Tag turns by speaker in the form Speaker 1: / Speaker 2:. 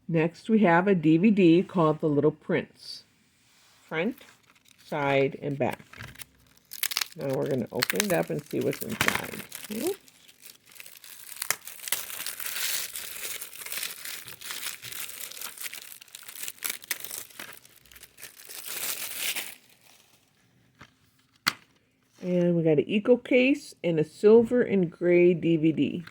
Speaker 1: Next, we have a DVD called The Little Prince. Front, side, and back. Now we're going to open it up and see what's inside. Oops. And we got an eco case and a silver and gray DVD.